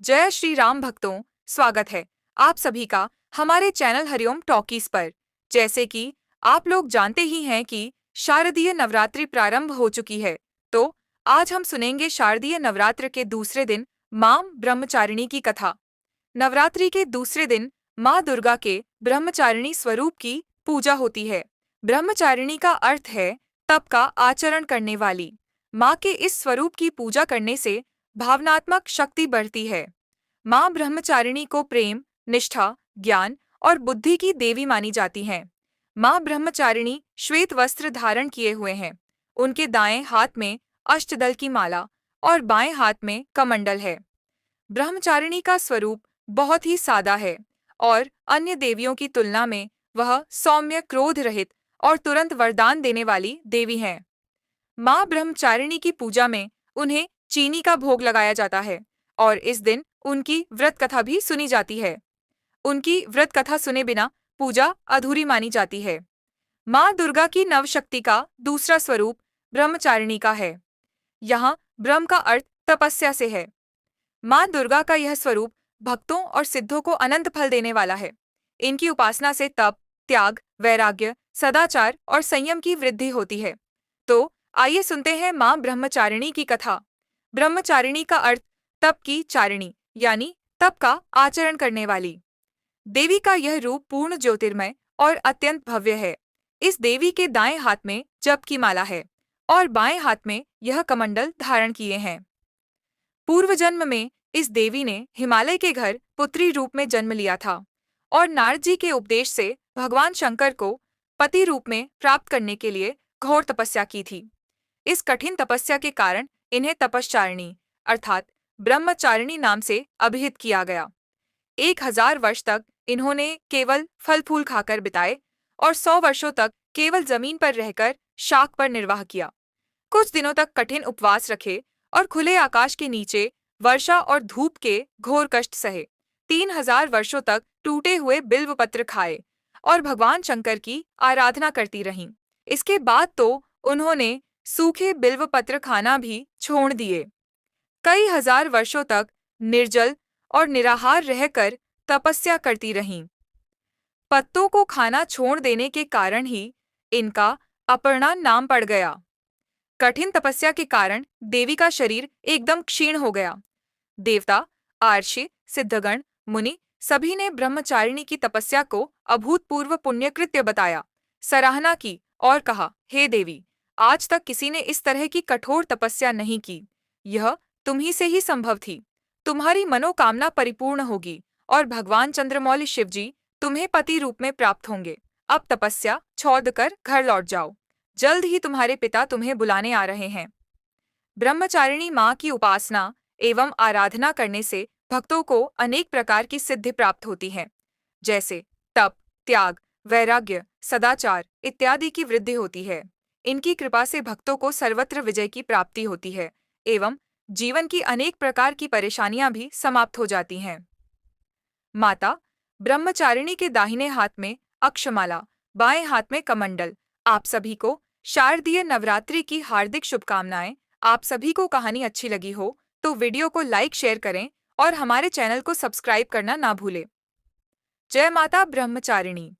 जय श्री राम भक्तों, स्वागत है आप सभी का हमारे चैनल हरिओम टॉकीज पर। जैसे कि आप लोग जानते ही हैं कि शारदीय नवरात्रि प्रारंभ हो चुकी है, तो आज हम सुनेंगे शारदीय नवरात्र के दूसरे दिन मां ब्रह्मचारिणी की कथा। नवरात्रि के दूसरे दिन मां दुर्गा के ब्रह्मचारिणी स्वरूप की पूजा होती है। ब्रह्मचारिणी का अर्थ है तप का आचरण करने वाली। मां के इस स्वरूप की पूजा करने से भावनात्मक शक्ति बढ़ती है। मां ब्रह्मचारिणी को प्रेम, निष्ठा, ज्ञान और बुद्धि की देवी मानी जाती हैं। मां ब्रह्मचारिणी श्वेत वस्त्र धारण किए हुए हैं। उनके दाएं हाथ में अष्टदल की माला और बाएं हाथ में कमंडल है। ब्रह्मचारिणी का स्वरूप बहुत ही सादा है और अन्य देवियों की तुलना में वह सौम्य, क्रोध रहित और तुरंत वरदान देने वाली देवी हैं। मां ब्रह्मचारिणी की पूजा में उन्हें चीनी का भोग लगाया जाता है और इस दिन उनकी व्रत कथा भी सुनी जाती है। उनकी व्रत कथा सुने बिना पूजा अधूरी मानी जाती है। मां दुर्गा की नवशक्ति का दूसरा स्वरूप ब्रह्मचारिणी का है। यहाँ ब्रह्म का अर्थ तपस्या से है। मां दुर्गा का यह स्वरूप भक्तों और सिद्धों को अनंत फल देने वाला है। इनकी उपासना से तप, त्याग, वैराग्य, सदाचार और संयम की वृद्धि होती है। तो आइए सुनते हैं मां ब्रह्मचारिणी की कथा। ब्रह्मचारिणी का अर्थ तप की चारिणी यानी तप का आचरण करने वाली। देवी का यह रूप पूर्ण ज्योतिर्मय और अत्यंत भव्य है। इस देवी के दाएं हाथ में जप की माला है और बाएं हाथ में यह कमंडल धारण किए हैं। पूर्व जन्म में इस देवी ने हिमालय के घर पुत्री रूप में जन्म लिया था और नारद जी के उपदेश से भगवान शंकर को पति रूप में प्राप्त करने के लिए घोर तपस्या की थी। इस कठिन तपस्या के कारण इन्हें तपश्चारिणी अर्थात ब्रह्मचारिणी नाम से अभिहित किया गया। 1000 वर्ष तक इन्होंने केवल फल फूल खाकर बिताए और 100 वर्षों तक केवल जमीन पर रहकर शाक पर निर्वाह किया। कुछ दिनों तक कठिन उपवास रखे और खुले आकाश के नीचे वर्षा और धूप के घोर कष्ट सहे। 3000 वर्षों तक टूटे हुए बिल्व पत्र खाए और भगवान शंकर की आराधना करती रहीं। इसके बाद तो उन्होंने सूखे बिल्व पत्र खाना भी छोड़ दिए। कई हजार वर्षों तक निर्जल और निराहार रहकर तपस्या करती रहीं। पत्तों को खाना छोड़ देने के कारण ही इनका अपर्णा नाम पड़ गया। कठिन तपस्या के कारण देवी का शरीर एकदम क्षीण हो गया। देवता, आर्षि, सिद्धगण, मुनि सभी ने ब्रह्मचारिणी की तपस्या को अभूतपूर्व पुण्यकृत्य बताया, सराहना की और कहा, हे देवी, आज तक किसी ने इस तरह की कठोर तपस्या नहीं की। यह तुम्ही से ही संभव थी। तुम्हारी मनोकामना परिपूर्ण होगी और भगवान चंद्रमौली शिवजी तुम्हें पति रूप में प्राप्त होंगे। अब तपस्या छोड़ कर घर लौट जाओ। जल्द ही तुम्हारे पिता तुम्हें बुलाने आ रहे हैं। ब्रह्मचारिणी मां की उपासना एवं आराधना करने से भक्तों को अनेक प्रकार की सिद्धि प्राप्त होती है, जैसे तप, त्याग, वैराग्य, सदाचार इत्यादि की वृद्धि होती है। इनकी कृपा से भक्तों को सर्वत्र विजय की प्राप्ति होती है एवं जीवन की अनेक प्रकार की परेशानियां भी समाप्त हो जाती हैं। माता ब्रह्मचारिणी के दाहिने हाथ में अक्षमाला, बाएं हाथ में कमंडल। आप सभी को शारदीय नवरात्रि की हार्दिक शुभकामनाएं। आप सभी को कहानी अच्छी लगी हो तो वीडियो को लाइक, शेयर करें और हमारे चैनल को सब्सक्राइब करना ना भूलें। जय माता ब्रह्मचारिणी।